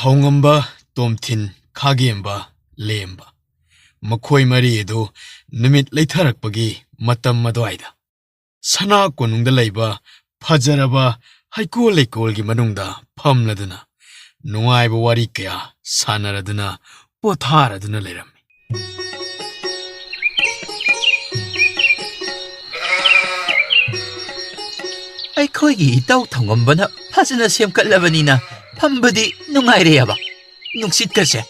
ꯊꯧꯉꯝꯕ ꯇꯣꯝꯊꯤꯟ ꯈꯥꯒꯦꯝꯕ ꯂꯦꯝꯕ ꯃꯈꯣꯏ ꯃꯔꯤ ꯑꯗꯨ ꯅꯨꯃꯤꯠ ꯂꯩꯊꯔꯛꯄꯒꯤ ꯃꯇꯝ ꯑꯗꯨꯋꯥꯏꯗ ꯁꯅꯥ ꯀꯣꯅꯨꯡꯗ ꯂꯩꯕ ꯐꯖꯔꯕ ꯍꯩꯀꯣꯜ ꯂꯩꯀꯣꯜꯒꯤ ꯃꯅꯨꯡꯗ ꯐꯝꯂꯗꯨꯅ ꯅꯨꯡꯉꯥꯏꯕ ꯋꯥꯔꯤ ꯀꯌꯥ ꯁꯥꯟꯅꯔꯗꯨꯅ ꯄꯣꯊꯥꯔꯗꯨꯅ ꯂꯩꯔꯝꯃꯤ꯫ ꯑꯩꯈꯣꯏꯒꯤ ꯏꯇꯥꯎ ꯊꯧꯉꯝꯕꯅ ꯐꯖꯅ ꯁꯦꯝꯀꯠꯂꯕꯅꯤꯅ ꯐꯝꯕꯗꯤ ꯅꯨꯡꯉꯥꯏꯔꯦꯕ꯫ ꯅꯨꯡꯁꯤꯠꯀꯁꯦ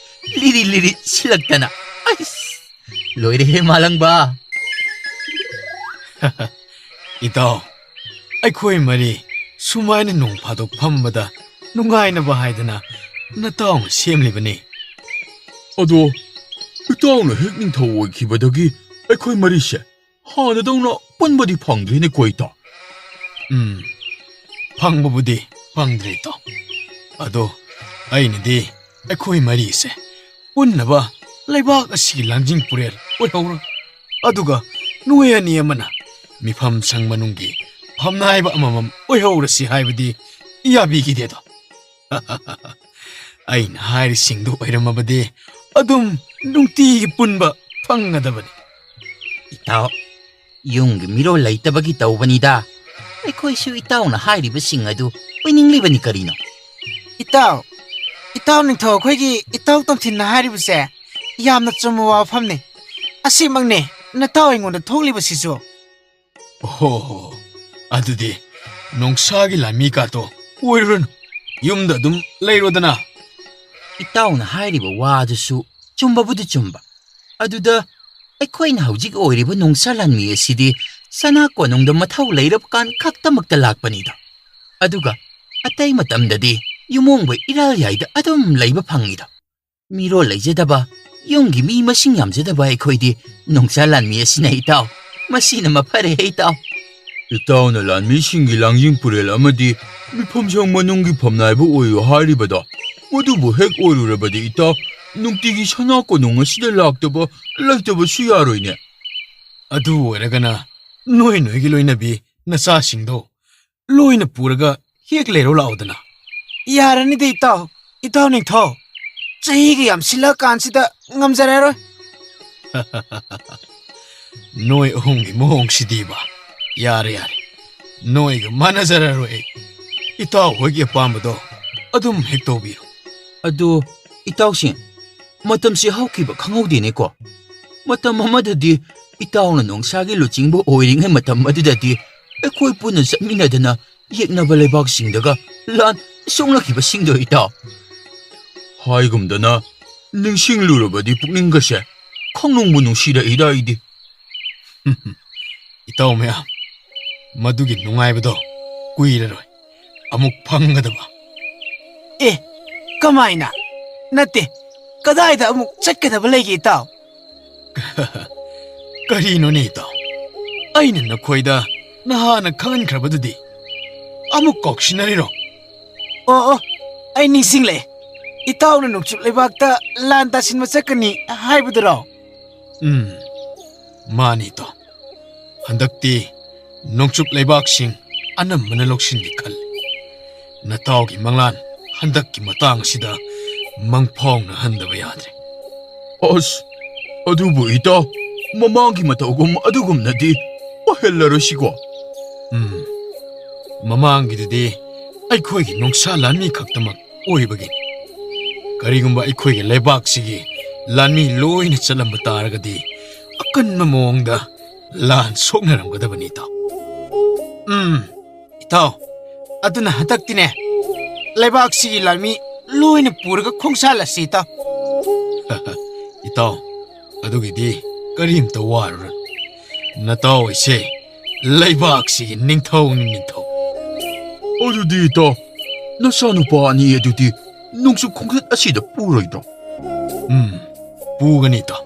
ꯂꯤꯔꯤ ꯂꯤꯔꯤ ꯁꯤꯜꯂꯛꯇꯅ ꯑꯩꯁ ꯂꯣꯏꯔꯦꯍꯦ ꯃꯥꯂꯪꯕ꯫ ꯏꯇꯥꯎ, ꯑꯩꯈꯣꯏ ꯃꯔꯤ ꯁꯨꯃꯥꯏꯅ ꯅꯣꯡ ꯐꯥꯗꯣꯛ ꯐꯝꯕꯗ ꯅꯨꯡꯉꯥꯏꯅꯕ ꯍꯥꯏꯗꯅ ꯅꯇꯥꯎꯅ ꯁꯦꯝꯂꯤꯕꯅꯤ꯫ ꯑꯗꯣ ꯏꯇꯥꯎꯅ ꯍꯦꯛ ꯅꯤꯡꯊꯧ ꯑꯣꯏꯈꯤꯕꯗꯒꯤ ꯑꯩꯈꯣꯏ ꯃꯔꯤꯁꯦ ꯍꯥꯟꯅꯗꯧꯅ ꯄꯨꯟꯕꯗꯤ ꯐꯪꯗ꯭ꯔꯦꯅꯦꯀꯣ ꯏꯇꯥꯎ꯫ ꯐꯪꯕꯕꯨꯗꯤ ꯐꯪꯗ꯭ꯔꯦ ꯏꯇꯥꯎ꯫ ꯑꯗꯣ ꯑꯩꯅꯗꯤ ꯑꯩꯈꯣꯏ ꯃꯔꯤꯁꯦ ꯄꯨꯟꯅꯕ ꯂꯩꯕꯥꯛ ꯑꯁꯤꯒꯤ ꯂꯥꯡꯖꯤꯡ ꯄꯨꯔꯦꯜ ꯑꯣꯏꯍꯧꯔꯣ, ꯑꯗꯨꯒ ꯅꯣꯏ ꯑꯅꯤ ꯑꯃꯅ ꯃꯤꯐꯝ ꯁꯪ ꯃꯅꯨꯡꯒꯤ ꯐꯝꯅꯥꯏꯕ ꯑꯃꯃꯝ ꯑꯣꯏꯍꯧꯔꯁꯤ ꯍꯥꯏꯕꯗꯤ ꯌꯥꯕꯤꯈꯤꯗꯦꯗꯣ꯫ ꯑꯩꯅ ꯍꯥꯏꯔꯤꯁꯤꯡꯗꯨ ꯑꯣꯏꯔꯝꯃꯕꯗꯤ ꯑꯗꯨꯝ ꯅꯨꯡꯇꯤꯒꯤ ꯄꯨꯟꯕ ꯐꯪꯒꯗꯕꯅꯤ꯫ ꯏꯇꯥꯎ, ꯌꯨꯝꯒꯤ ꯃꯤꯔꯣꯜ ꯂꯩꯇꯕꯒꯤ ꯇꯧꯕꯅꯤꯗ꯫ ꯑꯩꯈꯣꯏꯁꯨ ꯏꯇꯥꯎꯅ ꯍꯥꯏꯔꯤꯕꯁꯤꯡ ꯑꯗꯨ ꯑꯣꯏꯅꯤꯡꯂꯤꯕꯅꯤ ꯀꯔꯤꯅꯣ? ꯏꯇꯥꯎ ꯅꯤꯡꯊꯧ ꯑꯩꯈꯣꯏꯒꯤ ꯏꯇꯥꯎ ꯇꯣꯝꯊꯤꯟꯅ ꯍꯥꯏꯔꯤꯕꯁꯦ ꯌꯥꯝꯅ ꯆꯨꯝꯕ ꯋꯥꯐꯝꯅꯤ꯫ ꯑꯁꯤꯃꯛꯅꯦ ꯅꯇꯥꯎ ꯑꯩꯉꯣꯟꯗ ꯊꯣꯛꯂꯤꯕꯁꯤꯁꯨ꯫ ꯍꯣ, ꯑꯗꯨꯗꯤ ꯅꯣꯡꯁꯥꯒꯤ ꯂꯥꯟꯃꯤ ꯀꯥꯇꯣ ꯑꯣꯏꯔꯨꯔꯅꯨ, ꯌꯨꯝꯗ ꯑꯗꯨꯝ ꯂꯩꯔꯣꯗꯅ꯫ ꯏꯇꯥꯎꯅ ꯍꯥꯏꯔꯤꯕ ꯋꯥꯗꯨꯁꯨ ꯆꯨꯝꯕꯕꯨꯗꯤ ꯆꯨꯝꯕ꯫ ꯑꯗꯨꯗ ꯑꯩꯈꯣꯏꯅ ꯍꯧꯖꯤꯛ ꯑꯣꯏꯔꯤꯕ ꯅꯣꯡꯁꯥ ꯂꯥꯟꯃꯤ ꯑꯁꯤꯗꯤ ꯁꯅꯥ ꯀꯣꯅꯨꯡꯗ ꯃꯊꯧ ꯂꯩꯔꯕ ꯀꯥꯟ ꯈꯛꯇꯃꯛꯇ ꯂꯥꯛꯄꯅꯤꯗ꯫ ꯑꯗꯨꯒ ꯑꯇꯩ ꯃꯇꯝꯗꯗꯤ ꯌꯨꯝꯑꯣꯡꯕ ꯏꯔꯥꯜꯌꯥꯏꯗ ꯑꯗꯨꯝ ꯂꯩꯕ ꯐꯪꯉꯤꯗ꯫ ꯃꯤꯔꯣꯜ ꯂꯩꯖꯗꯕ, ꯌꯨꯝꯒꯤ ꯃꯤ ꯃꯁꯤꯡ ꯌꯥꯝꯖꯗꯕ ꯑꯩꯈꯣꯏꯗꯤ ꯅꯣꯡꯁꯥ ꯂꯥꯟꯃꯤ ꯑꯁꯤꯅ ꯏꯇꯥꯎ, ꯃꯁꯤꯅ ꯃꯐꯔꯦ ꯏꯇꯥꯎ꯫ ꯏꯇꯥꯎꯅ ꯂꯥꯟꯃꯤꯁꯤꯡꯒꯤ ꯂꯥꯡꯖꯤꯡ ꯄꯨꯔꯦꯜ ꯑꯃꯗꯤ ꯃꯤꯐꯝꯁꯪ ꯃꯅꯨꯡꯒꯤ ꯐꯝꯅꯥꯏꯕ ꯑꯣꯏꯌꯨ ꯍꯥꯏꯔꯤꯕꯗꯣ, ꯃꯗꯨꯕꯨ ꯍꯦꯛ ꯑꯣꯏꯔꯨꯔꯕꯗꯤ ꯏꯇꯥꯎ ꯅꯨꯡꯇꯤꯒꯤ ꯁꯅꯥ ꯀꯣꯅꯨꯡ ꯑꯁꯤꯗ ꯂꯥꯛꯇꯕ ꯂꯩꯇꯕꯁꯨ ꯌꯥꯔꯣꯏꯅꯦ꯫ ꯑꯗꯨ ꯑꯣꯏꯔꯒꯅ ꯅꯣꯏꯒꯤ ꯂꯣꯏꯅꯕꯤ ꯅꯆꯥꯁꯤꯡꯗꯣ ꯂꯣꯏꯅ ꯄꯨꯔꯒ ꯍꯦꯛ ꯂꯩꯔꯣ ꯂꯥꯛꯑꯣꯗꯅ꯫ ꯌꯥꯔꯅꯤꯗ ꯏꯇꯥꯎ ꯅꯤꯡꯊꯧ, ꯆꯍꯤꯒ ꯌꯥꯝꯁꯤꯜꯂꯛꯑꯀꯥꯟꯁꯤꯗ ꯉꯝꯖꯔꯔꯣꯏ꯫ ꯅꯣꯏ ꯑꯍꯨꯝꯒꯤ ꯃꯑꯣꯡꯁꯤꯗꯤꯕ, ꯌꯥꯔꯦ, ꯅꯣꯏꯒ ꯃꯥꯟꯅꯖꯔꯔꯣꯏ ꯑꯩ꯫ ꯏꯇꯥꯎ ꯍꯣꯏꯒꯤ ꯑꯄꯥꯝꯕꯗꯣ ꯑꯗꯨꯝ ꯍꯦꯛ ꯇꯧꯕꯤꯔꯣ꯫ ꯑꯗꯣ ꯏꯇꯥꯎꯁꯤꯡ, ꯃꯇꯝꯁꯤ ꯍꯧꯈꯤꯕ ꯈꯪꯍꯧꯗꯦꯅꯦꯀꯣ꯫ ꯃꯇꯝ ꯑꯃꯗꯗꯤ ꯏꯇꯥꯎꯅ ꯅꯣꯡꯁꯥꯒꯤ ꯂꯨꯆꯤꯡꯕ ꯑꯣꯏꯔꯤꯉꯩ ꯃꯇꯝ ꯑꯗꯨꯗꯗꯤ ꯑꯩꯈꯣꯏ ꯄꯨꯟꯅ ꯆꯠꯃꯤꯟꯅꯗꯅ ꯌꯦꯛꯅꯕ ꯂꯩꯕꯥꯛꯁꯤꯡꯗꯒ ꯂꯥꯟ ꯁꯣꯛꯅꯈꯤꯕꯁꯤꯡꯗꯣ ꯏꯇꯥꯎ꯫ ꯍꯥꯏꯒꯨꯝꯗꯅ ꯅꯤꯡꯁꯤꯡꯂꯨꯔꯕꯗꯤ ꯄꯨꯛꯅꯤꯡꯒꯁꯦ ꯈꯪꯅꯨꯡꯕꯨ ꯅꯨꯡꯁꯤꯔꯛꯏꯗ ꯑꯩꯗꯤ꯫ ꯏꯇꯥꯎ ꯃꯌꯥꯝ, ꯃꯗꯨꯒꯤ ꯅꯨꯡꯉꯥꯏꯕꯗꯣ ꯀꯨꯏꯔꯔꯣꯏ ꯑꯃꯨꯛ ꯐꯪꯒꯗꯕ꯫ ꯀꯃꯥꯏꯅ? ꯅꯠꯇꯦ, ꯀꯗꯥꯏꯗ ꯑꯃꯨꯛ ꯆꯠꯀꯗꯕ ꯂꯩꯒꯦ ꯏꯇꯥꯎ? ꯀꯔꯤꯅꯣꯅꯦ ꯏꯇꯥꯎ, ꯑꯩꯅ ꯅꯈꯣꯏꯗ ꯅꯍꯥꯟꯅ ꯈꯪꯍꯟꯈ꯭ꯔꯕꯗꯨꯗꯤ ꯑꯃꯨꯛ ꯀꯥꯎꯁꯤꯟꯅꯔꯤꯔꯣ? ꯑꯣ, ꯑꯩ ꯅꯤꯡꯁꯤꯡꯂꯛꯑꯦ꯫ ꯏꯇꯥꯎꯅ ꯅꯣꯡꯆꯨꯞ ꯂꯩꯕꯥꯛꯇ ꯂꯥꯟ ꯇꯥꯁꯤꯟꯕ ꯆꯠꯀꯅꯤ ꯍꯥꯏꯕꯗꯨꯔꯣ? ꯃꯥꯅꯤ ꯏꯇꯥꯎ꯫ ꯍꯟꯗꯛꯇꯤ ꯅꯣꯡꯆꯨꯞ ꯂꯩꯕꯥꯛꯁꯤꯡ ꯑꯅꯝꯕꯅ ꯂꯧꯁꯤꯟꯒꯦ ꯈꯜꯂꯤ꯫ ꯅꯇꯥꯎꯒꯤ ꯃꯪꯂꯥꯟ ꯍꯟꯗꯛꯀꯤ ꯃꯇꯥꯡ ꯑꯁꯤꯗ ꯃꯪꯐꯥꯎꯅꯍꯟꯗꯕ ꯌꯥꯗ꯭ꯔꯦ꯫ ꯑꯁ, ꯑꯗꯨꯕꯨ ꯏꯇꯥꯎ, ꯃꯃꯥꯡꯒꯤ ꯃꯇꯧꯒꯨꯝ ꯑꯗꯨꯒꯨꯝꯅꯗꯤ ꯑꯣꯏꯍꯜꯂꯔꯣꯏꯁꯤꯀꯣ? ꯃꯃꯥꯡꯒꯤꯗꯨꯗꯤ ꯑꯩꯈꯣꯏꯒꯤ ꯅꯣꯡꯁꯥ ꯂꯥꯟꯃꯤ ꯈꯛꯇꯃꯛ ꯑꯣꯏꯕꯒꯤꯅꯤ꯫ ꯀꯔꯤꯒꯨꯝꯕ ꯑꯩꯈꯣꯏꯒꯤ ꯂꯩꯕꯥꯛꯁꯤꯒꯤ ꯂꯥꯟꯃꯤ ꯂꯣꯏꯅ ꯆꯠꯂꯝꯕ ꯇꯥꯔꯒꯗꯤ ꯑꯀꯟꯕ ꯃꯑꯣꯡꯗ ꯂꯥꯟ ꯁꯣꯛꯅꯔꯝꯒꯗꯕꯅꯤ ꯏꯇꯥꯎ꯫ ꯏꯇꯥꯎ, ꯑꯗꯨꯅ ꯍꯟꯗꯛꯇꯤꯅꯦ ꯂꯩꯕꯥꯛꯁꯤꯒꯤ ꯂꯥꯟꯃꯤ ꯂꯣꯏꯅ ꯄꯨꯔꯒ ꯈꯣꯡꯁꯥꯜꯂꯁꯤ ꯏꯇꯥꯎ꯫ ꯏꯇꯥꯎ, ꯑꯗꯨꯒꯤꯗꯤ ꯀꯔꯤꯝꯇ ꯋꯥꯔꯨꯔꯅꯨ꯫ ꯅꯇꯥꯎ ꯑꯩꯁꯦ ꯂꯩꯕꯥꯛꯁꯤꯒꯤ ꯅꯤꯡꯊꯧꯅꯤ ꯅꯤꯡꯊꯧ꯫ ꯑꯗꯨꯗꯤ ꯏꯇꯥꯎ, ꯅꯆꯥꯅꯨꯄꯥ ꯑꯅꯤ ꯑꯗꯨꯗꯤ ꯅꯣꯡꯆꯨꯞ ꯈꯣꯡꯆꯠ ꯑꯁꯤꯗ ꯄꯨꯔꯣꯏꯗ꯭ꯔꯣ? ꯄꯨꯒꯅꯤ ꯏꯇꯥꯎ꯫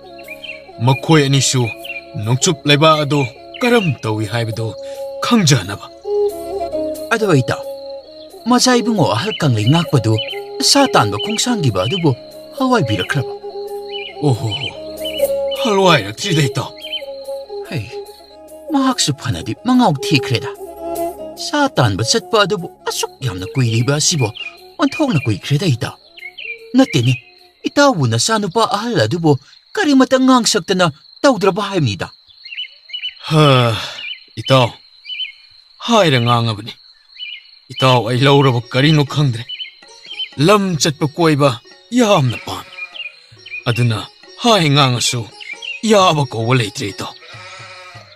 ꯃꯈꯣꯏ ꯑꯅꯤꯁꯨ ꯅꯣꯡꯆꯨꯞ ꯂꯩꯕꯥꯛ ꯑꯗꯨ ꯀꯔꯝ ꯇꯧꯏ ꯍꯥꯏꯕꯗꯨ ꯈꯪꯖꯅꯕ꯫ ꯑꯗꯣ ꯏꯇꯥꯎ, ꯃꯆꯥ ꯏꯕꯨꯡꯉꯣ ꯑꯍꯜ ꯀꯪꯂꯩ ꯉꯥꯛꯄꯗꯨ ꯁꯥ ꯇꯥꯟꯕ ꯈꯣꯡꯁꯥꯟꯈꯤꯕ ꯑꯗꯨꯕꯨ ꯍꯋꯥꯏꯕꯤꯔꯛꯈ꯭ꯔꯕ? ꯑꯣꯍꯣ, ꯍꯜꯋꯥꯏꯔꯛꯇ꯭ꯔꯤꯗ ꯏꯇꯥꯎ꯫ ꯃꯍꯥꯛꯁꯨ ꯐꯅꯗꯤ ꯃꯉꯥꯎ ꯊꯤꯈ꯭ꯔꯦꯗ꯫ ꯁꯥ ꯇꯥꯟꯕ ꯆꯠꯄ ꯑꯗꯨꯕꯨ ꯑꯁꯨꯛ ꯌꯥꯝꯅ ꯀꯨꯏꯔꯤꯕ ꯑꯁꯤꯕꯨ ꯑꯣꯟꯊꯣꯛꯅ ꯀꯨꯏꯈ꯭ꯔꯦꯗ ꯏꯇꯥꯎ꯫ Natini, itaw na sa ano pa ahal adubo, karimatang ngangsak na tawdra bahay nida. 하, itaw. 하이랑 앙아버니. itaw ay lauraba karino khangdre. lam chatpa koiba yamna pam. Aduna hai ngangasu yaba ko walaitre itaw.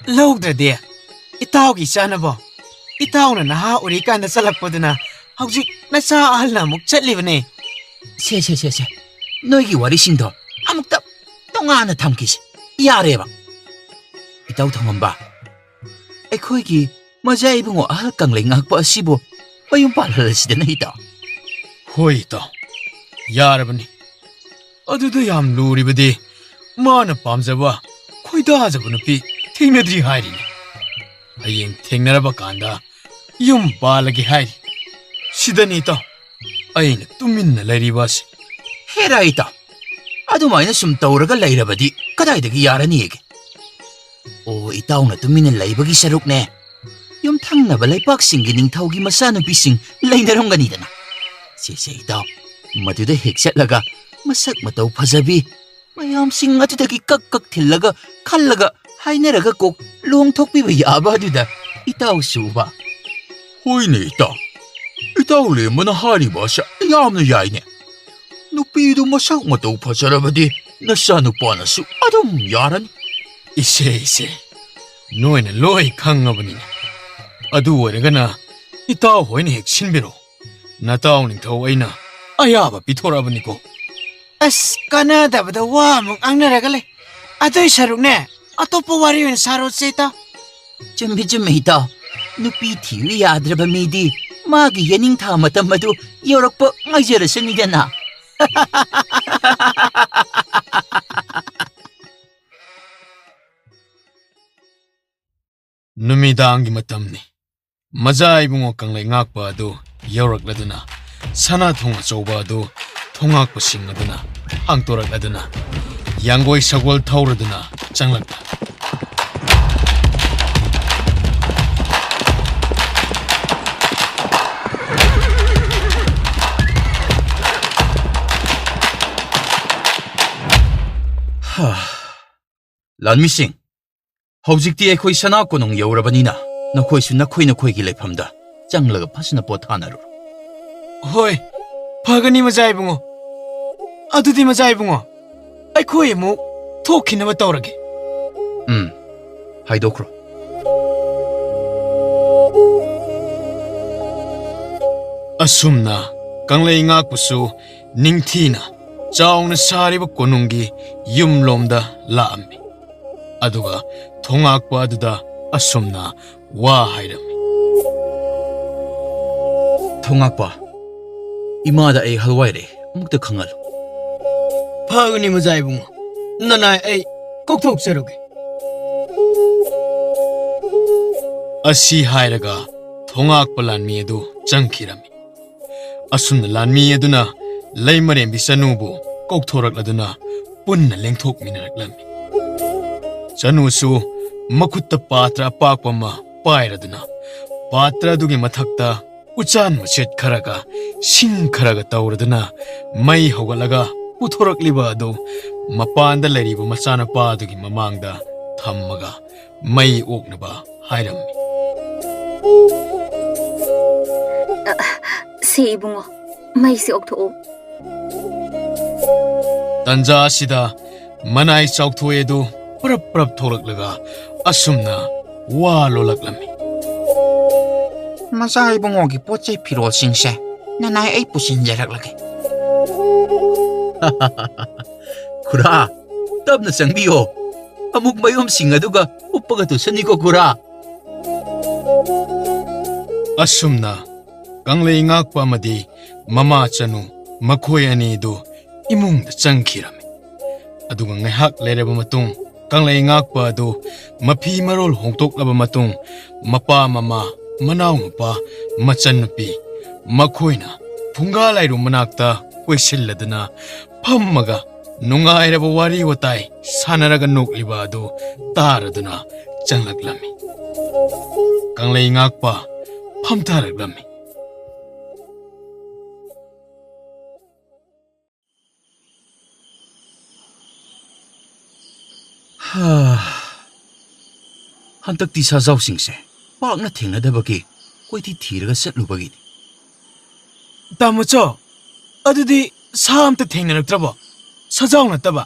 ꯂꯧꯗ꯭ꯔꯗꯤ ꯏꯇꯥꯎꯒꯤ ꯆꯥꯅꯕ ꯏꯇꯥꯎꯅ ꯅꯍꯥ ꯑꯣꯏꯔꯤꯀꯥꯟꯗ ꯆꯠꯂꯛꯄꯗꯨꯅ ꯍꯧꯖꯤꯛ ꯅꯆꯥ ꯑꯍꯜꯅ ꯑꯃꯨꯛ ꯆꯠꯂꯤꯕꯅꯦ Se. Noigi warisinto, amukta tongana thamkisi. Yareba. Itaw thangamba. Ekhoigi majai bungo ahal kanglei ngakpa asibo payum palhalasida na itaw. Hoi itaw. Yarabani. Aduda yam luribadi mana pamjaba khoidajaba nupi thengnadri hairi. Hayeng thengnaraba kanda yum balagi hairi. Sidani itaw. Aina tuminna lairibasi. Hera itaw. Adumaina sum tawraga lairabadi kadaidagi yarani ege. O itaw na tumina laibagi saruk ne. Yung thangnaba laipaksinggi ningthawgi masanupising lainarongganidana. Se itaw. Maduda heksatlaga masak mataw pazabi. Mayamsing atudagi kak thillaga khallaga hainaraga kok luongthokpiba yaba aduda itaw suba. Hoine itaw. Itaw lemana hariba siya yamna yayne. Nupido masak mataw pasarabadi nasa nupana su adum yaran. Ise. Noina loi khangabani. Adu oiragana itaw hoina hek sinbiro. Nataw ningthaw aina ayaba pithorabani ko. ꯑꯁ ꯀꯥꯟꯅꯗꯕꯗ ꯋꯥ ꯑꯃꯨꯛ ꯉꯥꯡꯅꯔꯒ ꯂꯩ ꯑꯗꯨꯏ ꯁꯔꯨꯛꯅꯦ ꯑꯇꯣꯞꯄ ꯋꯥꯔꯤ ꯑꯣꯏꯅ ꯁꯥꯔꯣꯠꯁꯦ ꯏꯇꯥꯎ Chumbi itaw. Nupi thiwi yadraba midi. Magi yaning tha matam adu yorakpa ngajarasanidana. Numidangi matamni. Majai bungo kanglai ngakpa adu yaurakladuna. Sana thonga chawba adu thongakpa sing aduna hangtorakladuna. Yangoi sagwal thauraduna changlakta. Lanmising. Hojikti ekhoi sana konong yaurabanina. Nakhoisu nakhoigi leifamda. Changlaga phasna pothanaru. ꯍꯣꯏ ꯐꯒꯅꯤ ꯃꯆꯥ ꯏꯕꯨꯡꯉꯣ ꯑꯗꯨꯗꯤ ꯃꯆꯥ ꯏꯕꯨꯡꯉꯣ ꯑꯩꯈꯣꯏ ꯑꯃꯨꯛ ꯊꯣꯛꯈꯤꯅꯕ ꯇꯧꯔꯒꯦ Haidokro. Asumna kanglai ngakpusu ningthina chawna sariba konungi yumlomda laammi. Aduga thongakpa aduda asumna wa hairami. Thongakpa. Imada ay halwaire amukta khangal. ꯐꯒꯅꯤ ꯃꯆꯥ ꯏꯕꯨꯡꯉꯣ ꯅꯅꯥꯏ ꯑꯩ ꯀꯣꯛꯊꯣꯛꯆꯔꯨꯒꯦ Asi hairaga thongakpa lanmi adu changkhirami. Asumna lanmi aduna leimarembi chanubu kokthorakladuna punna lengthokminaraklami. Chanusu makhutta patra apakpama pairaduna patra adugi mathakta uchan machet kharaga sing kharaga tauraduna mai hogalaga puthorakliba adu mapanda leriba machana pa adugi mamangda thammaga mai oknaba hairammi. Si ibungo, may si okto. Tanja asida manai chaukthoedu prap tholaklaga asumna wa lolaklami. Masay bungogi poche pirol singse. Nanay ay pusinjaraklagi. Kura, tab na sangbiyo. Amuk mayom singaduga upagato saniko kura. Asumna kanglei ngakpa amadi mama chanu makhoi ani du imungda changkhirami. Aduga ngaihak leiraba matung kanglei ngakpa adu mafi marol hongtoklaba matung mapa mama manaw mapa machan nupi makhoina phunga lairu manakta koisilladuna phammaga nungairaba wari watai sanaraga nokliba adu taraduna changlaklami. Kanglei ngakpa Pam. Hantagti sazausingse pakna thengnadabagi koiti thiraga chatlubagini. Tamacho, adudi sa amta thengnaraktrabo. Sajaw nataba.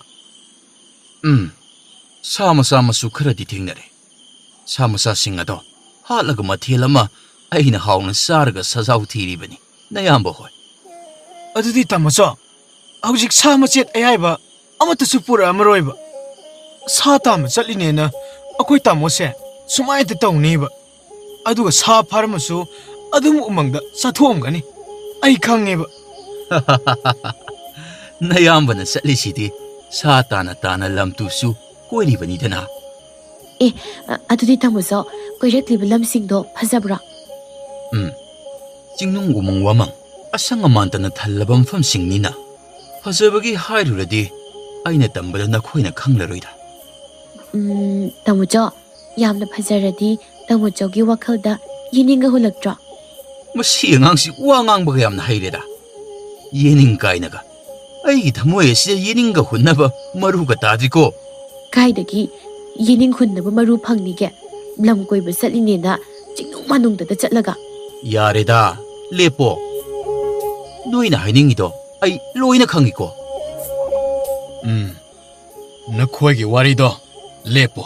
Sa masa masu kharadi thengnare. Sa masa sing ado hatlaga mathel ama aina hauna saraga sajaw thiribani. Nayamba hoi. Adudi tamacho, hawjik sa machet ayaiba amata supura amaroiba. Sa tama chatlinena akoi tamose sumai ta tawniba. Aduga sa pharmasu adum umangda sathomgani. Ai khangeba. Nayambana chatlisidi sa tana tana lamtusu koiribanidana. ꯑꯦ ꯑꯗꯨꯗꯤ ꯇꯥꯃꯣꯁꯨ ꯀꯣꯏꯔꯛꯂꯤꯕ ꯂꯝꯁꯤꯡꯗꯣ ꯐꯖꯕ꯭ꯔꯥ? ꯆꯤꯡꯅꯨꯡꯒꯨꯝꯃꯪ ꯋꯥꯃꯪ ꯑꯁꯪ ꯑꯃꯥꯟꯇꯅ ꯊꯜꯂꯕ ꯃꯐꯝꯁꯤꯡꯅꯤꯅ ꯐꯖꯕꯒꯤ ꯍꯥꯏꯔꯨꯔꯗꯤ ꯑꯩꯅ ꯇꯝꯕꯗ ꯅꯈꯣꯏꯅ ꯈꯪꯂꯔꯣꯏꯗ. ꯇꯥꯃꯣꯆꯧ ꯌꯥꯝꯅ ꯐꯖꯔꯗꯤ ꯇꯥꯃꯣꯆꯧꯒꯤ ꯋꯥꯈꯜꯗ ꯌꯦꯡꯅꯤꯡꯕ ꯍꯨꯜꯂꯛꯇ꯭ꯔꯣ? ꯃꯁꯤ ꯑꯉꯥꯡꯁꯤ ꯋꯥ ꯉꯥꯡꯕꯒ ꯌꯥꯝꯅ ꯍꯩꯔꯦꯗ. ꯌꯦꯅꯤꯡ ꯀꯥꯏꯅꯒ ꯑꯩꯒꯤ ꯊꯃꯣꯏ ꯑꯁꯤꯗ ꯌꯦꯅꯤꯡꯒ ꯍꯨꯟꯅꯕ ꯃꯔꯨꯒ ꯇꯥꯗ꯭ꯔꯤꯀꯣ. ꯀꯥꯏꯗꯒꯤ ꯌꯦꯅꯤꯡ ꯍꯨꯟꯅꯕ ꯃꯔꯨ ꯐꯪꯅꯤꯒꯦ? ꯂꯝ ꯀꯣꯏꯕ ꯆꯠꯂꯤꯅꯦꯅ ꯆꯤꯡꯅꯨꯡ ꯃꯥꯅꯨꯡꯗꯗ ꯆꯠꯂꯒ. ꯌꯥꯔꯦꯗ ꯂꯦꯞꯄꯣ. ꯅꯣꯏꯅ ꯍꯥꯏꯅꯤꯡꯉꯤꯗꯣ ꯑꯩ ꯂꯣꯏꯅ ꯈꯪꯉꯤꯀꯣ. Nakhoigi warido lepo.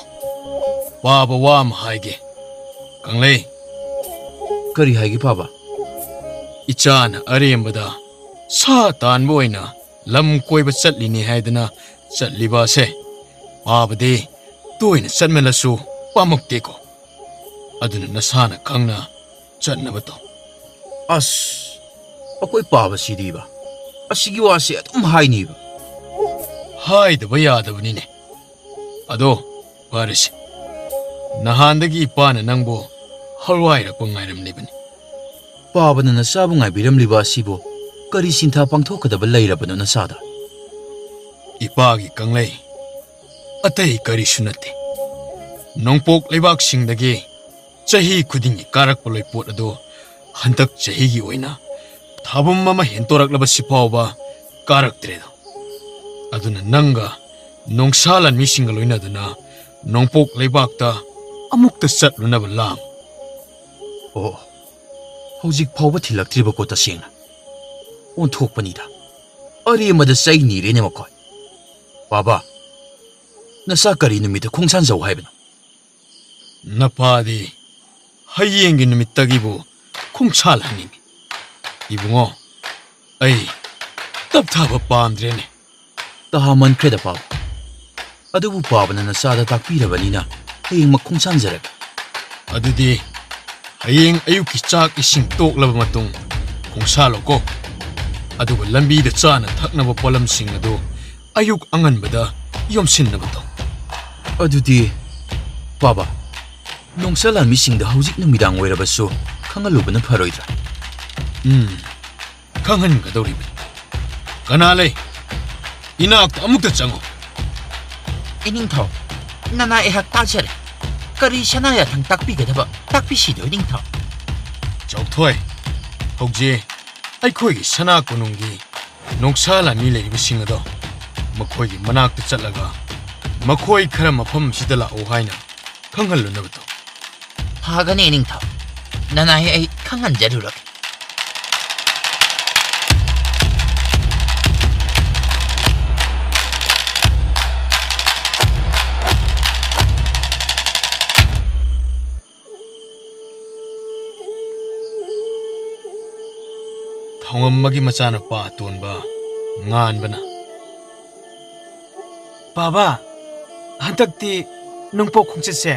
Baba wam haige. Kanglei. ꯀꯔꯤ ꯍꯥꯏꯒꯦ ꯄꯥꯕ? Ichan arembada sa tanbo oina lam koiba chatlini haidana chatliba se. Babade toina chatmelasu pamukte ko. Aduna nasana khangna chatnabato. ꯑꯁ ꯑꯩꯈꯣꯏ ꯄꯥꯕꯁꯤꯗꯤꯕ ꯑꯁꯤꯒꯤ ꯋꯥꯁꯦ ꯑꯗꯨꯝ ꯍꯥꯏꯅꯤꯕ. Haidaba yadabanine. Ado warisi. Nahandagi ipana nangbo halwairakpa ngairamlibani. ꯄꯥꯕꯅ ꯅꯆꯥꯕꯨ ꯉꯥꯏꯕꯤꯔꯝꯂꯤꯕ ꯑꯁꯤꯕꯨ ꯀꯔꯤ ꯁꯤꯟꯊꯥ ꯄꯥꯡꯊꯣꯛꯀꯗꯕ ꯂꯩꯔꯕꯅꯣ ꯅꯆꯥꯗ? Ipagi kanglei. Atai karisu nate. Nongpok leibaksingdagi chahi khudingi karakpaloi pot ado hantak chahigi oina thabum mama hentoraklaba sipawba karaktredo. Aduna nanga nongsalan misinga loinaduna nongpok leibakta amukta chatlunaba lam. ꯑꯣ ꯍꯧꯖꯤꯛ ꯐꯥꯎꯕ ꯊꯤꯜꯂꯛꯇ꯭ꯔꯤꯕꯀꯣ ꯇꯁꯦꯡꯅ. ꯑꯣꯟꯊꯣꯛꯄꯅꯤꯗ. ꯑꯔꯦꯝꯕꯗ ꯆꯩ ꯅꯤꯔꯦꯅꯦ ꯃꯈꯣꯏ. ꯕꯥꯕꯥ ꯅꯆꯥ ꯀꯔꯤ ꯅꯨꯃꯤꯠꯇ ꯈꯣꯡꯁꯥꯟꯖꯧ ꯍꯥꯏꯕꯅꯣ? Napadi hayengi numittagibu khungsal haningi. Ibungo ai tapthaba pamdrene. ꯇꯥꯃꯟꯈ꯭ꯔꯦꯗ ꯄꯥꯕ. ꯑꯗꯨꯕꯨ ꯄꯥꯕꯅ ꯅꯆꯥꯗ ꯇꯥꯛꯄꯤꯔꯕꯅꯤꯅ ꯍꯌꯦꯡꯃꯛ ꯈꯣꯡꯁꯥꯟꯖꯔꯒꯦ. Adudi hayeng ayuki chak ising toklaba matung khongsaloko. Aduga lambi da chana thaknaba polamsing adu ayuk anganbada yomsinnabato. ꯑꯗꯨꯗꯤ ꯄꯥꯕ ꯅꯣꯡꯁꯥ ꯂꯥꯟꯃꯤꯁꯤꯡꯗ ꯍꯧꯖꯤꯛ ꯅꯨꯃꯤꯗꯥꯡ ꯑꯣꯏꯔꯕꯁꯨ ꯈꯪꯍꯜꯂꯨꯕꯅ ꯐꯔꯣꯏꯗ꯭ꯔꯥ? Khangangadoribani. Kana lei. Inakta amukta chango. ꯏꯅꯤꯡꯊꯧ ꯅꯅꯥ ꯑꯩꯍꯥꯛ ꯇꯥꯖꯔꯦ. ꯀꯔꯤ ꯁꯅꯥꯌꯥꯊꯪ ꯇꯥꯛꯄꯤꯒꯗꯕ ꯇꯥꯛꯄꯤꯁꯤꯗꯣ ꯏꯅꯤꯡꯊꯧ. Chauthoi. Hogje aikhoigi sana konungi nongsa lani leibising ado makhoigi manakta chatlaga makhoi khara mafam sida la o haina khanghallunabato. ꯐꯒꯅꯤ ꯏꯅꯤꯡꯊꯧ. ꯅꯅꯥꯏ ꯑꯩ ꯈꯪꯍꯟꯖꯔꯨꯔꯒꯦ. Thongam macana pa tonba ngan bana. Baba, hantakti nungpok khungchase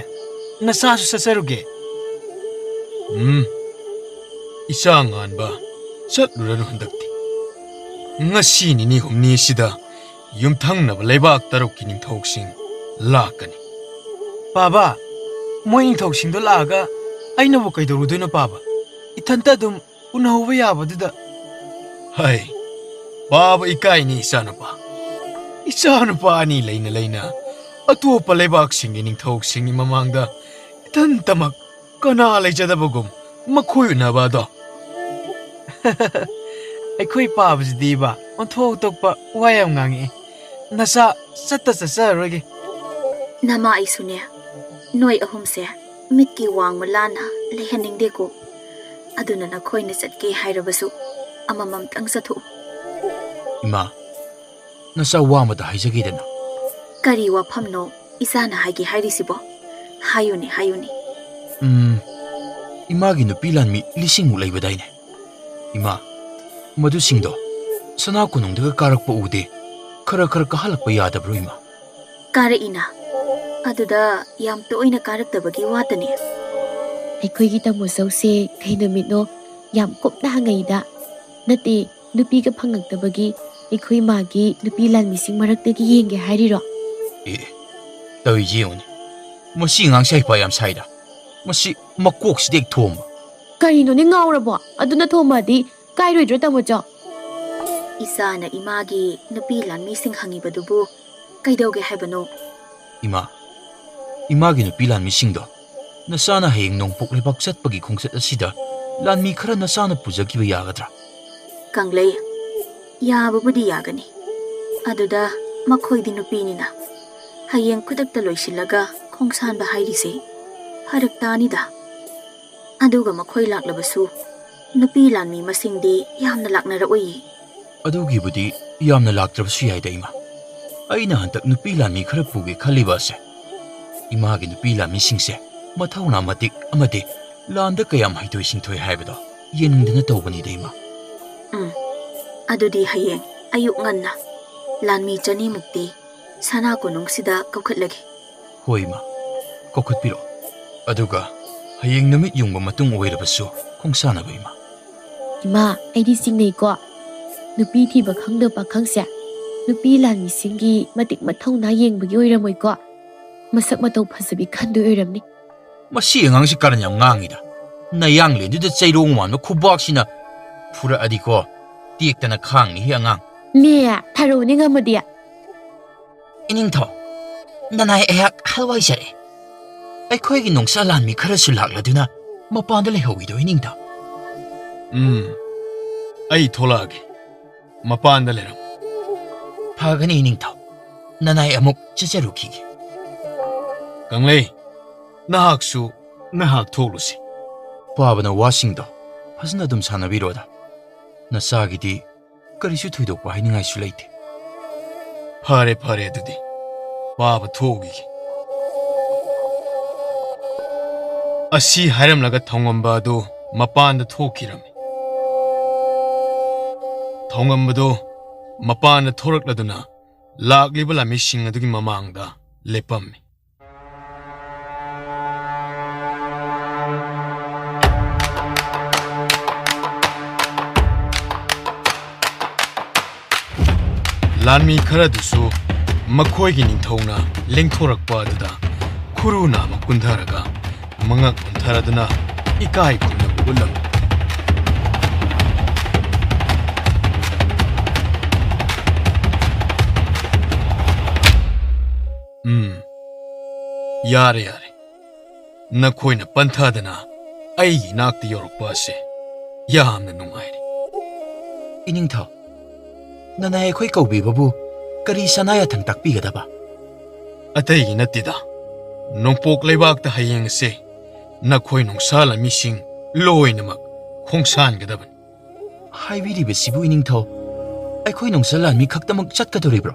nasasu sasaruge. Isa ngan ba chatluraru hantakti. Ngasi ni humni sida yumthangnaba leibak tarukki ningthoksing lakani. Baba, moi ningthoksingdo laaga ainabu kaidorudoina baba. Ithanta dum unahova yabaduda. Hai, Baba ikai ni isanapa. Isanapa ani leina. Atupa leibak singi ningthok singi mamangda itan tamak kana leijadabagum makhoi unabado. Aikoi pabasdi ba onthok tokpa wayam ngangi. Nasa satta sasaroge. ꯅꯃꯥ ꯑꯩꯁꯨꯅꯦ ꯅꯣꯏ ꯑꯍꯨꯝꯁꯦ ꯃꯤꯠꯀꯤ ꯋꯥꯡꯃ ꯂꯥꯟꯅ ꯂꯩꯍꯟꯅꯤꯡꯗꯦꯀꯣ ꯑꯗꯨꯅ ꯅꯈꯣꯏꯅ ꯆꯠꯀꯦ ꯍꯥꯏꯔꯕꯁꯨ ꯑꯃꯃꯝꯇꯪ ꯆꯠꯊꯣꯛꯎ ꯏꯃꯥ ꯅꯆꯥ ꯋꯥꯃꯗ ꯍꯥꯏꯖꯒꯦꯗꯅ ꯀꯔꯤ ꯋꯥꯐꯝꯅꯣ ꯏꯆꯥꯅ ꯍꯥꯏꯒꯦ ꯍꯥꯏꯔꯤꯁꯤꯕꯣ ꯍꯥꯏꯌꯨꯅꯦ ꯍꯥꯏꯌꯨꯅꯦ ꯏꯃꯥꯒꯤ ꯅꯨꯄꯤ ꯂꯥꯟꯃꯤ 1000ꯃꯨꯛ ꯂꯩꯕꯗꯥꯏꯅꯦ ꯏꯃꯥ ꯃꯗꯨꯁꯤꯡꯗꯣ ꯁꯅꯥ ꯀꯣꯅꯨꯡꯗꯒ ꯀꯥꯔꯛꯄ ꯎꯗꯦ ꯈꯔ ꯀꯥꯍꯜꯂꯛꯄ ꯌꯥꯗꯕ꯭ꯔꯣ ꯏꯃꯥ ꯀꯥꯔꯛꯏꯅ ꯑꯗꯨꯗ ꯌꯥꯝ ꯇꯣꯏꯅ ꯀꯥꯔꯛꯇꯕꯒꯤ ꯋꯥꯇꯅꯦ ꯑꯩꯈꯣꯏꯒꯤ ꯇꯥꯃꯣꯆꯧꯁꯦ ꯀꯩ ꯅꯨꯃꯤꯠꯅꯣ ꯌꯥꯝ ꯀꯨꯞꯅ ꯍꯪꯉꯛꯏꯗ ꯅꯠꯇꯦ ꯅꯨꯄꯤꯒ ꯐꯪꯉꯛꯇꯕꯒꯤ ꯑꯩꯈꯣꯏ ꯃꯥꯒꯤ ꯅꯨꯄꯤ ꯂꯥꯟꯃꯤꯁꯤꯡ ꯃꯔꯛꯇꯒꯤ ꯌꯦꯡꯒꯦ ꯍꯥꯏꯔꯤꯔꯣ ꯇꯧꯔꯤꯁꯤ ꯌꯦꯡꯉꯨꯅꯦ ꯃꯁꯤ ꯑꯉꯥꯡꯁꯦ ꯍꯩꯄꯥ ꯌꯥꯝ ꯁꯥꯏꯗ ꯃꯁꯤ ꯃꯀꯣꯛꯁꯤꯗ ꯍꯦꯛ ꯊꯣꯝꯕ ꯀꯔꯤꯅꯣꯅꯦ ꯉꯥꯎꯔꯕꯣ ꯑꯗꯨꯅ ꯊꯣꯝꯃꯗꯤ ꯀꯥꯏꯔꯣꯏꯗ꯭ꯔꯣ ꯇꯥꯃꯣꯆꯧ ꯏꯆꯥꯅ ꯏꯃꯥꯒꯤ ꯅꯨꯄꯤ ꯂꯥꯟꯃꯤꯁꯤꯡ ꯍꯪꯉꯤꯕꯗꯨꯕꯨ ꯀꯩꯗꯧꯒꯦ ꯍꯥꯏꯕꯅꯣ ꯏꯃꯥꯒꯤ ꯅꯨꯄꯤ ꯂꯥꯟꯃꯤꯁꯤꯡꯗꯣ ꯅꯆꯥꯅ ꯍꯌꯦꯡ ꯅꯣꯡꯄꯣꯛ ꯂꯩꯕꯥꯛ ꯆꯠꯄꯒꯤ ꯈꯣꯡꯆꯠ ꯑꯁꯤꯗ ꯂꯥꯟꯃꯤ ꯈꯔ ꯅꯆꯥꯅ ꯄꯨꯖꯈꯤꯕ ꯌꯥꯒꯗ꯭ꯔꯥ ꯀꯪꯂꯩ ꯌꯥꯕꯕꯨꯗꯤ ꯌꯥꯒꯅꯤ ꯑꯗꯨꯗ ꯃꯈꯣꯏꯗꯤ ꯅꯨꯄꯤꯅꯤꯅ ꯍꯌꯦꯡ ꯈꯨꯗꯛꯇ ꯂꯣꯏꯁꯤꯜꯂꯒ ꯈꯣꯡꯁꯥꯟꯕ ꯍꯥꯏꯔꯤꯁꯦ ꯐꯔꯛ ꯇꯥꯅꯤꯗ ꯑꯗꯨꯒ ꯃꯈꯣꯏ ꯂꯥꯛꯂꯕꯁꯨ ꯅꯨꯄꯤ ꯂꯥꯟꯃꯤ ꯃꯁꯤꯡꯗꯤ ꯌꯥꯝꯅ ꯂꯥꯛꯅꯔꯛꯑꯣꯏꯌꯦ ꯑꯗꯨꯒꯤꯕꯨꯗꯤ ꯌꯥꯝꯅ ꯂꯥꯛꯇ꯭ꯔꯕꯁꯨ ꯌꯥꯏꯗ ꯏꯃꯥ ꯑꯩꯅ ꯍꯟꯗꯛ ꯅꯨꯄꯤ ꯂꯥꯟꯃꯤ ꯈꯔ ꯄꯨꯒꯦ ꯈꯜꯂꯤꯕ ꯑꯁꯦ ꯏꯃꯥꯒꯤ ꯅꯨꯄꯤ ꯂꯥꯟꯃꯤꯁꯤꯡꯁꯦ ꯃꯊꯧꯅꯥ ꯃꯇꯤꯛ ꯑꯃꯗꯤ ꯂꯥꯟꯗ ꯀꯌꯥꯝ ꯍꯩꯊꯣꯏ ꯁꯤꯡꯊꯣꯏ ꯍꯥꯏꯕꯗꯣ ꯌꯦꯡꯅꯤꯡꯗꯅ ꯇꯧꯕꯅꯤꯗ ꯏꯃꯥ ꯑꯗꯨꯗꯤ ꯍꯌꯦꯡ ꯑꯌꯨꯛ ꯉꯟꯅ ꯂꯥꯟꯃꯤ 200ꯃꯨꯛꯇꯤ ꯁꯅꯥ ꯀꯣꯅꯨꯡꯁꯤꯗ ꯀꯧꯈꯠꯂꯒꯦ ꯍꯣꯏ ꯏꯃꯥ ꯀꯧꯈꯠꯄꯤꯔꯛꯑꯣ ꯑꯗꯨꯒ ꯍꯌꯦꯡ ꯅꯨꯃꯤꯠ ꯌꯨꯡꯕ ꯃꯇꯨꯡ ꯑꯣꯏꯔꯕꯁꯨ ꯈꯣꯡꯁꯥꯟꯅꯕ ꯏꯃꯥ ꯑꯩꯗꯤ ꯆꯤꯡꯅꯩꯀꯣ ꯅꯨꯄꯤ ꯊꯤꯕ ꯈꯪꯗꯕ ꯄꯥꯈꯪꯁꯦ ꯅꯨꯄꯤ ꯂꯥꯟꯃꯤꯁꯤꯡꯒꯤ ꯃꯇꯤꯛ ꯃꯊꯧꯅꯥ ꯌꯦꯡꯕꯒꯤ ꯑꯣꯏꯔꯝꯃꯣꯏꯀꯣ ꯃꯁꯛ ꯃꯇꯧ ꯐꯖꯕꯤ ꯈꯟꯗꯣꯏ ꯑꯣꯏꯔꯝꯅꯤ ꯃꯁꯤ ꯑꯉꯥꯡꯁꯤ ꯀꯔꯟ ꯌꯥꯝ ꯉꯥꯡꯉꯤꯗ ꯅꯌꯥꯡꯂꯦꯟꯗꯨꯗ ꯆꯩꯔꯣꯡ ꯃꯥꯟꯕ ꯈꯨꯕꯥꯛꯁꯤꯅ ꯐꯨꯔꯛꯑꯗꯤꯀꯣ ꯇꯦꯛꯇꯅ ꯈꯥꯡꯅꯤꯍꯦ ꯑꯉꯥꯡ ꯅꯦ ꯊꯥꯔꯛꯎꯅꯦ ꯉꯝꯃꯗꯤ ꯏꯅꯤꯡꯊꯧ ꯅꯅꯥꯏ ꯑꯩꯍꯥꯛ ꯍꯜꯋꯥꯏꯖꯔꯦ ꯑꯩꯈꯣꯏꯒꯤ ꯅꯣꯡꯁꯥ ꯂꯥꯟꯃꯤ ꯈꯔꯁꯨ ꯂꯥꯛꯂꯗꯨꯅ ꯃꯄꯥꯟꯗ ꯂꯩꯍꯧꯏꯗꯣ ꯏꯅꯤꯡꯊꯧ ꯑꯩ ꯊꯣꯛꯂꯛꯑꯒꯦ ꯃꯄꯥꯟꯗ ꯂꯩꯔꯝ ꯐꯒꯅꯤ ꯏꯅꯤꯡꯊꯧ ꯅꯅꯥꯏ ꯑꯃꯨꯛ ꯆꯠꯆꯔꯨꯈꯤꯒꯦ ꯀꯪꯂꯩ ꯅꯍꯥꯛꯁꯨ ꯉꯥꯏꯍꯥꯛ ꯊꯣꯛꯂꯨꯁꯤ ꯄꯥꯕꯅ ꯋꯥꯁꯤꯡꯗꯣ ꯐꯖꯅ ꯑꯗꯨꯝ ꯁꯥꯟꯅꯕꯤꯔꯣꯗ ꯅꯆꯥꯒꯤꯗꯤ ꯀꯔꯤꯁꯨ ꯊꯣꯏꯗꯣꯛꯄ ꯍꯥꯏꯅꯤꯡꯉꯥꯏꯁꯨ ꯂꯩꯇꯦ ꯐꯔꯦ ꯑꯗꯨꯗꯤ ꯄꯥꯕ ꯊꯣꯛꯎꯈꯤꯒꯦ ꯑꯁꯤ ꯍꯥꯏꯔꯝꯂꯒ ꯊꯧꯉꯝꯕ ꯑꯗꯨ ꯃꯄꯥꯟꯗ ꯊꯣꯛꯈꯤꯔꯝꯃꯤ ꯊꯧꯉꯝꯕꯗꯨ ꯃꯄꯥꯟꯗ ꯊꯣꯔꯛꯂꯗꯨꯅ ꯂꯥꯛꯂꯤꯕ ꯂꯥꯟꯃꯤꯁꯤꯡ ꯑꯗꯨꯒꯤ ꯃꯃꯥꯡꯗ ꯂꯦꯞꯄꯝꯃꯤ ꯂꯥꯟꯃꯤ ꯈꯔꯗꯨꯁꯨ ꯃꯈꯣꯏꯒꯤ ꯅꯤꯡꯊꯧꯅ ꯂꯦꯡꯊꯣꯔꯛꯄ ꯑꯗꯨꯗ ꯈꯨꯔꯨ ꯅꯥꯝꯃ ꯀꯨꯟꯊꯔꯒ ꯃꯉꯛ ꯎꯟꯊꯔꯗꯨꯅ ꯏꯀꯥꯏ ꯈꯨꯝꯅꯕ ꯎꯠꯂꯝꯃꯤ ꯌꯥꯔꯦ ꯅꯈꯣꯏꯅ ꯄꯟꯊꯗꯅ ꯑꯩꯒꯤ ꯏꯅꯥꯛꯇ ꯌꯧꯔꯛꯄ ꯑꯁꯦ ꯌꯥꯝꯅ ꯅꯨꯡꯉꯥꯏꯔꯦ ꯏꯅꯤꯡꯊꯧ ꯅꯅꯥꯏ ꯑꯩꯈꯣꯏ ꯀꯧꯕꯤꯕꯕꯨ ꯀꯔꯤ ꯁꯅꯥ ꯌꯥꯊꯪ ꯇꯥꯛꯄꯤꯒꯗꯕ ꯑꯇꯩꯒꯤ ꯅꯠꯇꯦꯗ ꯅꯣꯡꯄꯣꯛ ꯂꯩꯕꯥꯛꯇ ꯍꯌꯦꯡ ꯑꯁꯦ ꯅꯈꯣꯏ ꯅꯣꯡꯁꯥ ꯂꯥꯟꯃꯤꯁꯤꯡ ꯂꯣꯏꯅꯃꯛ ꯈꯣꯡꯁꯥꯟꯒꯗꯕꯅꯤ ꯍꯥꯏꯕꯤꯔꯤꯕꯁꯤꯕꯨ ꯏꯅꯤꯡꯊꯧ ꯑꯩꯈꯣꯏ ꯅꯣꯡꯁꯥ ꯂꯥꯟꯃꯤ ꯈꯛꯇꯃꯛ ꯆꯠꯀꯗꯧꯔꯤꯕ꯭ꯔꯣ